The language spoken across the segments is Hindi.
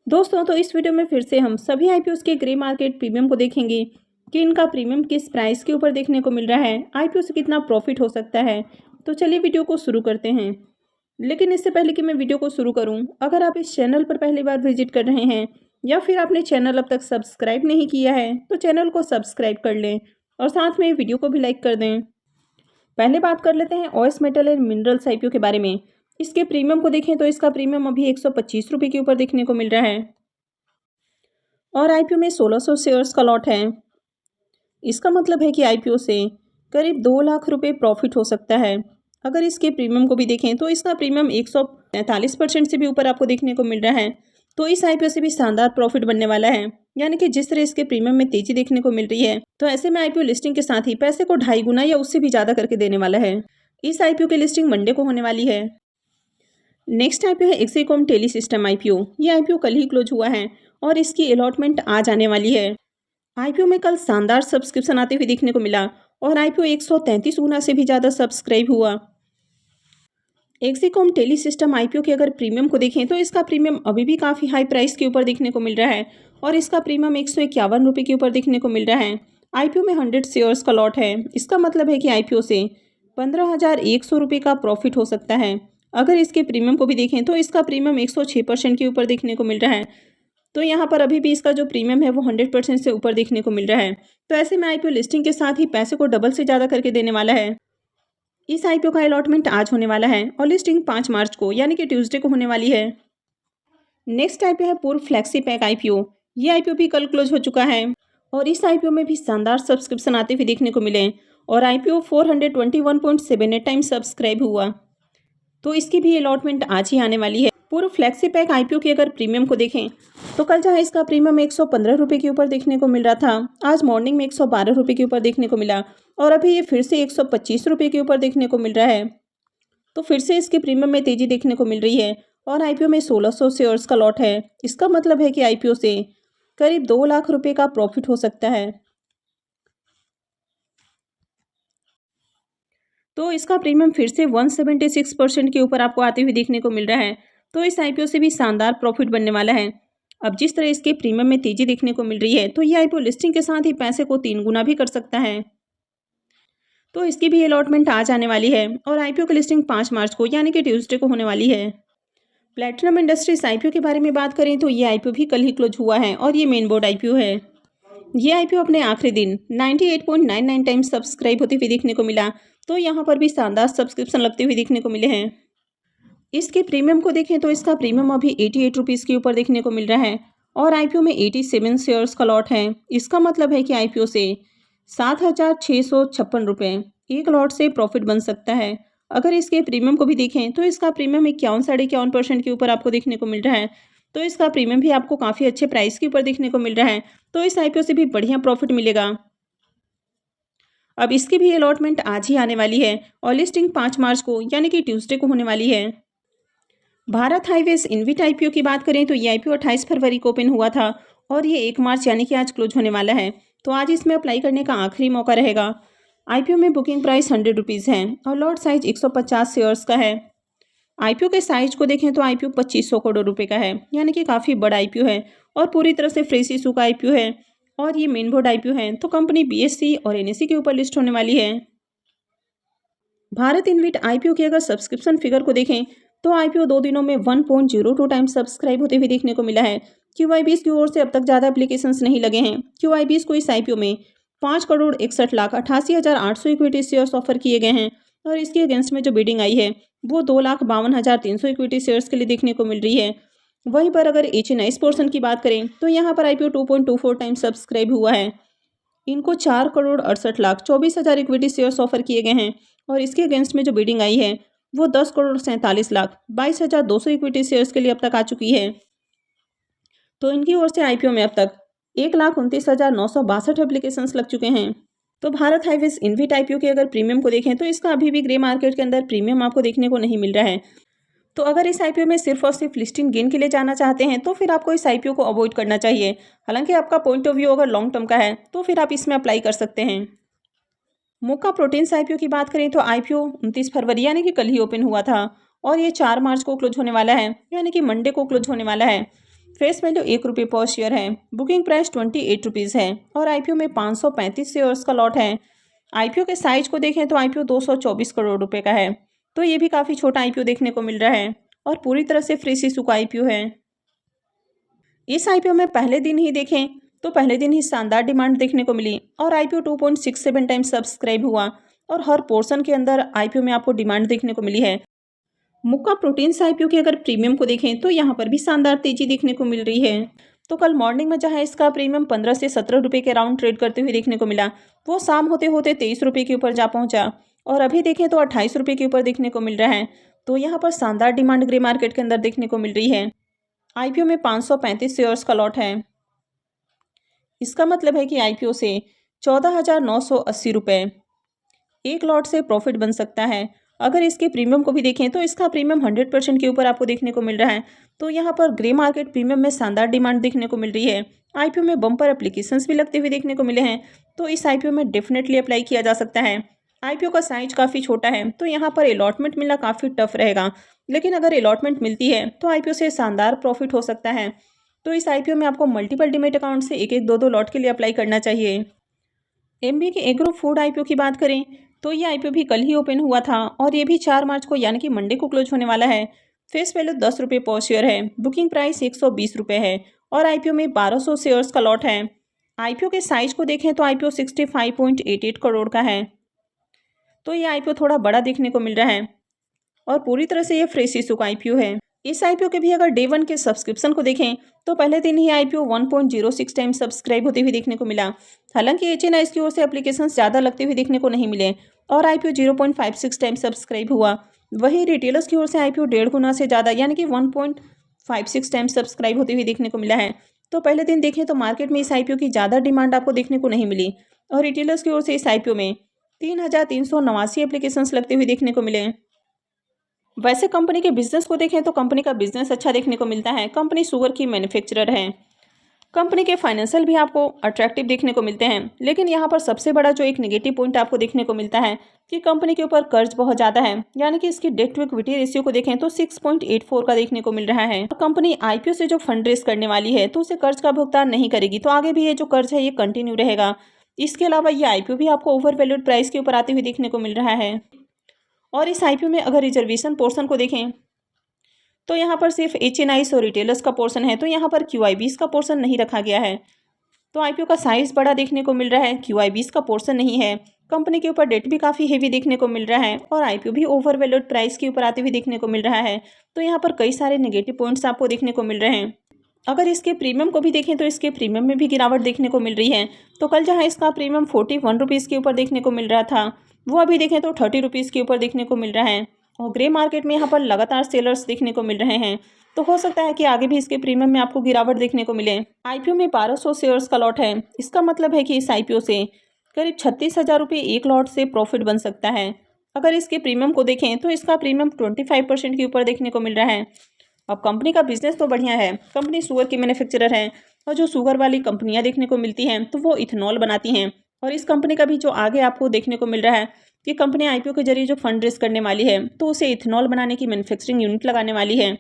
दोस्तों तो इस वीडियो में फिर से हम सभी आईपीओस के ग्रे मार्केट प्रीमियम को देखेंगे कि इनका प्रीमियम किस प्राइस के ऊपर देखने को मिल रहा है, आईपीओ से कितना प्रॉफिट हो सकता है। तो चलिए वीडियो को शुरू करते हैं। लेकिन इससे पहले कि मैं वीडियो को शुरू करूं, अगर आप इस चैनल पर पहली बार विजिट कर रहे हैं या फिर आपने चैनल अब तक सब्सक्राइब नहीं किया है तो चैनल को सब्सक्राइब कर लें और साथ में वीडियो को भी लाइक कर दें। पहले बात कर लेते हैं OS metal and minerals IPO के बारे में। इसके प्रीमियम को देखें तो इसका प्रीमियम अभी 125 रुपये के ऊपर देखने को मिल रहा है और आईपीओ में 1600 शेयर्स का लॉट है। इसका मतलब है कि आईपीओ से करीब 2 लाख रुपए प्रॉफिट हो सकता है। अगर इसके प्रीमियम को भी देखें तो इसका प्रीमियम 143% से भी ऊपर आपको देखने को मिल रहा है। तो इस आईपीओ से भी शानदार प्रॉफिट बनने वाला है। यानी कि जिस तरह इसके प्रीमियम में तेजी देखने को मिल रही है, तो ऐसे में आईपीओ लिस्टिंग के साथ ही पैसे को 2.5 गुना या उससे भी ज़्यादा करके देने वाला है। इस आईपीओ की लिस्टिंग मंडे को होने वाली है। नेक्स्ट आईपीओ है एक्सिकॉम टेलीसिस्टम आईपीओ। ये आईपीओ कल ही क्लोज हुआ है और इसकी अलॉटमेंट आज आने वाली है। आईपीओ में कल शानदार सब्सक्रिप्शन आते हुए देखने को मिला और आईपीओ 133 गुना से भी ज़्यादा सब्सक्राइब हुआ। एक्सिकॉम टेली सिस्टम आईपीओ के अगर प्रीमियम को देखें तो इसका प्रीमियम अभी भी काफ़ी हाई प्राइस के ऊपर देखने को मिल रहा है और इसका प्रीमियम 151 रुपये के ऊपर देखने को मिल रहा है। आईपीओ में 100 शेयर्स का लॉट है। इसका मतलब है कि आईपीओ से 15,100 रुपये का प्रॉफिट हो सकता है। अगर इसके प्रीमियम को भी देखें तो इसका प्रीमियम 106% के ऊपर देखने को मिल रहा है। तो यहाँ पर अभी भी इसका जो प्रीमियम है वो 100% से ऊपर देखने को मिल रहा है। तो ऐसे में आईपीओ लिस्टिंग के साथ ही पैसे को डबल से ज़्यादा करके देने वाला है। इस आईपीओ का अलॉटमेंट आज होने वाला है और लिस्टिंग 5 मार्च को यानी कि ट्यूसडे को होने वाली है। नेक्स्ट आईपीओ है पूर्व फ्लैक्सी पैक आईपीओ। ये आईपीओ भी कल क्लोज हो चुका है और इस आईपीओ में भी शानदार सब्सक्रिप्शन आते हुए देखने को मिले और आईपीओ 421.78 टाइम सब्सक्राइब हुआ। तो इसकी भी अलॉटमेंट आज ही आने वाली है। पूर्व फ्लैक्सी पैक आईपीओ के अगर प्रीमियम को देखें तो कल जहां इसका प्रीमियम 115 रुपये के ऊपर देखने को मिल रहा था, आज मॉर्निंग में 112 रुपये के ऊपर देखने को मिला और अभी ये फिर से 125 रुपये के ऊपर देखने को मिल रहा है। तो फिर से इसके प्रीमियम में तेजी देखने को मिल रही है और आईपीओ में 1600 शेयर्स का लॉट है। इसका मतलब है कि आईपीओ से करीब 2 लाख रुपये का प्रॉफिट हो सकता है। तो इसका प्रीमियम फिर से 176% के ऊपर आपको आते हुए देखने को मिल रहा है। तो इस आईपीओ से भी शानदार प्रॉफिट बनने वाला है। अब जिस तरह इसके प्रीमियम में तेजी देखने को मिल रही है तो ये आईपीओ लिस्टिंग के साथ ही पैसे को 3 गुना भी कर सकता है। तो इसकी भी अलॉटमेंट आज आने वाली है और आईपीओ की लिस्टिंग 5 मार्च को यानी कि ट्यूसडे को होने वाली है। प्लेटिनम इंडस्ट्रीज आईपीओ के बारे में बात करें तो ये आईपीओ भी कल ही क्लोज हुआ है और ये मेन बोर्ड आईपीओ है। ये आईपीओ अपने आखिरी दिन 98.99 टाइम्स सब्सक्राइब होते हुए देखने को मिला। तो यहाँ पर भी शानदार सब्सक्रिप्शन लगते हुए देखने को मिले हैं। इसके प्रीमियम को देखें तो इसका प्रीमियम अभी 88 रुपीज़ के ऊपर देखने को मिल रहा है और आईपीओ में 87 शेयर्स का लॉट है। इसका मतलब है कि आईपीओ से 7,656 रुपये एक लॉट से प्रॉफिट बन सकता है। अगर इसके प्रीमियम को भी देखें तो इसका प्रीमियम 51-51.5% के ऊपर आपको देखने को मिल रहा है। तो इसका प्रीमियम भी आपको काफ़ी अच्छे प्राइस के ऊपर देखने को मिल रहा है। तो इस आईपीओ से भी बढ़िया प्रॉफिट मिलेगा। अब इसकी भी अलॉटमेंट आज ही आने वाली है और लिस्टिंग 5 मार्च को यानी कि ट्यूसडे को होने वाली है। भारत हाईवेज इनविट आईपीओ की बात करें तो ये आईपीओ 28 फरवरी को ओपन हुआ था और ये 1 मार्च यानी कि आज क्लोज होने वाला है। तो आज इसमें अप्लाई करने का आखिरी मौका रहेगा। आईपीओ में बुकिंग प्राइस 100 रुपीज़ है और लॉट साइज 150 शेयर्स का है। आईपीओ के साइज को देखें तो आईपीओ 2500 करोड़ रुपए का है, यानी कि काफ़ी बड़ा आईपीओ है और पूरी तरह से फ्रेश इशू का आईपीओ है और ये मेन बोर्ड आईपीओ है। तो कंपनी बीएसई और एनएसई के ऊपर लिस्ट होने वाली है। भारत इनविट आईपीओ के अगर सब्सक्रिप्शन फिगर को देखें तो आईपीओ 2 दिनों में 1.02 टाइम्स सब्सक्राइब होते हुए देखने को मिला है। क्यूआईबीएस की ओर से अब तक ज़्यादा एप्लीकेशंस नहीं लगे हैं। क्यूआईबीएस को इस आईपीओ में 5,61,88,800 इक्विटी शेयर्स ऑफर किए गए हैं और इसके अगेंस्ट में जो बिडिंग आई है वो 2,52,300 इक्विटी शेयर्स के लिए देखने को मिल रही है। वहीं पर अगर एचएनआईस पोर्शन की बात करें तो यहाँ पर आईपीओ 2.24 टाइम्स सब्सक्राइब हुआ है। इनको 4,68,24,000 इक्विटी शेयर्स ऑफर किए गए हैं और इसके अगेंस्ट में जो बिडिंग आई है वो 10,47,22,200 इक्विटी शेयर्स के लिए अब तक आ चुकी है। तो इनकी ओर से आईपीओ में अब तक 1,29,962 एप्लीकेशंस लग चुके हैं। तो भारत हाईवेज इनविट आईपीओ के अगर प्रीमियम को देखें तो इसका अभी भी ग्रे मार्केट के अंदर प्रीमियम आपको देखने को नहीं मिल रहा है। तो अगर इस आईपीओ में सिर्फ और सिर्फ लिस्टिंग गेन के लिए जाना चाहते हैं तो फिर आपको इस आईपीओ को अवॉइड करना चाहिए। हालांकि आपका पॉइंट ऑफ व्यू अगर लॉन्ग टर्म का है तो फिर आप इसमें अप्लाई कर सकते हैं। मोका प्रोटीन्स आईपीओ की बात करें तो आईपीओ 29 फरवरी यानी कि कल ही ओपन हुआ था और ये 4 मार्च को क्लोज होने वाला है, यानी कि मंडे को क्लोज होने वाला है। फेस वैल्यू ₹1 पर शेयर है। बुकिंग प्राइस ₹28 है और आईपीओ में 535 शेयर्स का लॉट है। आईपीओ के साइज को देखें तो आईपीओ 224 करोड़ रुपए का है, तो ये भी काफ़ी छोटा आईपीओ देखने को मिल रहा है और पूरी तरह से फ्रेश इशू का आईपीओ है। इस आईपीओ में पहले दिन ही देखें तो पहले दिन ही शानदार डिमांड देखने को मिली और आईपीओ 2.67 टाइम्स सब्सक्राइब हुआ और हर पोर्शन के अंदर आईपीओ में आपको डिमांड देखने को मिली है। मुक्का प्रोटीन्स आईपीओ के अगर प्रीमियम को देखें तो यहाँ पर भी शानदार तेजी देखने को मिल रही है। तो कल मॉर्निंग में जहाँ इसका प्रीमियम 15 से 17 रुपये के राउंड ट्रेड करते हुए देखने को मिला, वो शाम होते होते 23 रुपये के ऊपर जा पहुँचा और अभी देखें तो 28 रुपये के ऊपर देखने को मिल रहा है। तो यहाँ पर शानदार डिमांड ग्रे मार्केट के अंदर देखने को मिल रही है। आईपीओ में 535 शेयर्स का लॉट है। इसका मतलब है कि आईपीओ से 14,980 रुपये एक लॉट से प्रॉफिट बन सकता है। अगर इसके प्रीमियम को भी देखें तो इसका प्रीमियम 100% के ऊपर आपको देखने को मिल रहा है। तो यहाँ पर ग्रे मार्केट प्रीमियम में शानदार डिमांड देखने को मिल रही है। आईपीओ में बम्पर एप्लीकेशंस भी लगते हुए देखने को मिले हैं, तो इस आईपीओ में डेफिनेटली अप्लाई किया जा सकता है। आईपीओ का साइज काफ़ी छोटा है, तो यहाँ पर अलॉटमेंट मिलना काफ़ी टफ रहेगा, लेकिन अगर अलॉटमेंट मिलती है तो आईपीओ से शानदार प्रॉफिट हो सकता है। तो इस आईपीओ में आपको मल्टीपल डीमैट अकाउंट से एक एक दो लॉट के लिए अप्लाई करना चाहिए। एमबी के एग्रो फूड आईपीओ की बात करें तो ये आईपीओ भी कल ही ओपन हुआ था और ये भी 4 मार्च को यानी कि मंडे को क्लोज होने वाला है। फेस वैल्यू ₹10 पर शेयर है। बुकिंग प्राइस ₹120 है और आईपीओ में 1200 शेयर्स का लॉट है। आईपीओ के साइज को देखें तो आईपीओ 65.88 करोड़ का है, तो ये आईपीओ थोड़ा बड़ा देखने को मिल रहा है और पूरी तरह से ये फ्रेश इशू का आईपीओ है। इस आईपीओ के भी अगर डे 1 के सब्सक्रिप्शन को देखें तो पहले दिन ही आईपीओ 1.06 टाइम सब्सक्राइब होते हुए देखने को मिला। हालांकि एचएनआईज की ओर से एप्लीकेशंस ज़्यादा लगते हुए देखने को नहीं मिले और आईपीओ 0.56 टाइम सब्सक्राइब हुआ। वहीं रिटेलर्स की ओर से आईपीओ 1.5 गुना से ज़्यादा यानी कि 1.56 टाइम सब्सक्राइब होते हुए देखने को मिला है। तो पहले दिन देखें तो मार्केट में इस आईपीओ की ज़्यादा डिमांड आपको देखने को नहीं मिली और रिटेलर्स की ओर से इस आईपीओ में 3,389 एप्लीकेशंस लगते हुए देखने को मिले। वैसे कंपनी के बिजनेस को देखें तो कंपनी का बिजनेस अच्छा देखने को मिलता है। कंपनी शुगर की मैन्युफैक्चरर है। कंपनी के फाइनेंशियल भी आपको अट्रैक्टिव देखने को मिलते हैं, लेकिन यहाँ पर सबसे बड़ा जो एक नेगेटिव पॉइंट आपको देखने को मिलता है कि कंपनी के ऊपर कर्ज बहुत ज़्यादा है, यानी कि इसकी डेट टू इक्विटी रेशियो को देखें तो 6.84 का देखने को मिल रहा है। कंपनी आईपीओ से जो फंड रेज करने वाली है तो उसे कर्ज का भुगतान नहीं करेगी, तो आगे भी ये जो कर्ज है ये कंटिन्यू रहेगा। इसके अलावा ये आईपीओ भी आपको ओवर वैल्यूड प्राइस के ऊपर आते हुए देखने को मिल रहा है। और इस आईपीओ में अगर रिजर्वेशन पोर्शन को देखें तो यहाँ पर सिर्फ एचएनआईज और रिटेलर्स का पोर्शन है, तो यहाँ पर क्यूआईबीज का पोर्शन नहीं रखा गया है। तो आईपीओ का साइज बड़ा देखने को मिल रहा है, क्यूआईबीज का पोर्शन नहीं है। कंपनी के ऊपर डेट भी काफ़ी हेवी देखने को मिल रहा है और आईपीओ भी ओवर वैल्यूड प्राइस के ऊपर आते हुए देखने को मिल रहा है। तो यहाँ पर कई सारे नेगेटिव पॉइंट्स आपको देखने को मिल रहे हैं। अगर इसके प्रीमियम को भी देखें तो इसके प्रीमियम में भी गिरावट देखने को मिल रही है। तो कल जहाँ इसका प्रीमियम 41 रुपीज़ के ऊपर देखने को मिल रहा था, वो अभी देखें तो 30 रुपीज़ के ऊपर देखने को मिल रहा है और ग्रे मार्केट में यहाँ पर लगातार सेलर्स देखने को मिल रहे हैं। तो हो सकता है कि आगे भी इसके प्रीमियम में आपको गिरावट देखने को मिले। आईपीओ में 1200 शेयर्स का लॉट है। इसका मतलब है कि इस आईपीओ से करीब 36,000 रुपये एक लॉट से प्रॉफिट बन सकता है। अगर इसके प्रीमियम को देखें तो इसका प्रीमियम 25% के ऊपर देखने को मिल रहा है। अब कंपनी का बिजनेस तो बढ़िया है, कंपनी शुगर की मैन्युफैक्चरर है और जो शुगर वाली कंपनियां देखने को मिलती हैं तो वो इथेनॉल बनाती हैं। और इस कंपनी का भी जो आगे आपको देखने को मिल रहा है कि कंपनी आईपीओ के जरिए जो फंड रेज करने वाली है तो उसे इथेनॉल बनाने की मैन्युफैक्चरिंग यूनिट लगाने वाली है।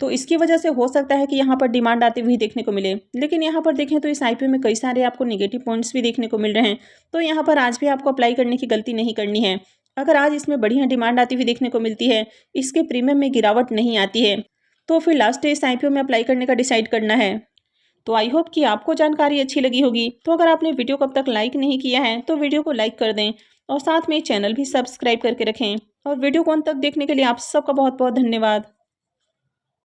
तो इसकी वजह से हो सकता है कि यहाँ पर डिमांड आती हुई देखने को मिले। लेकिन यहाँ पर देखें तो इस आईपीओ में कई सारे आपको नेगेटिव पॉइंट्स भी देखने को मिल रहे हैं। तो यहाँ पर आज भी आपको अप्लाई करने की गलती नहीं करनी है। अगर आज इसमें बढ़िया डिमांड आती हुई देखने को मिलती है, इसके प्रीमियम में गिरावट नहीं आती है, तो फिर लास्ट डे इस आईपीओ में अप्लाई करने का डिसाइड करना है। तो आई होप कि आपको जानकारी अच्छी लगी होगी। तो अगर आपने वीडियो को अब तक लाइक नहीं किया है तो वीडियो को लाइक कर दें और साथ में चैनल भी सब्सक्राइब करके रखें। और वीडियो को अंत तक देखने के लिए आप सबका बहुत बहुत धन्यवाद।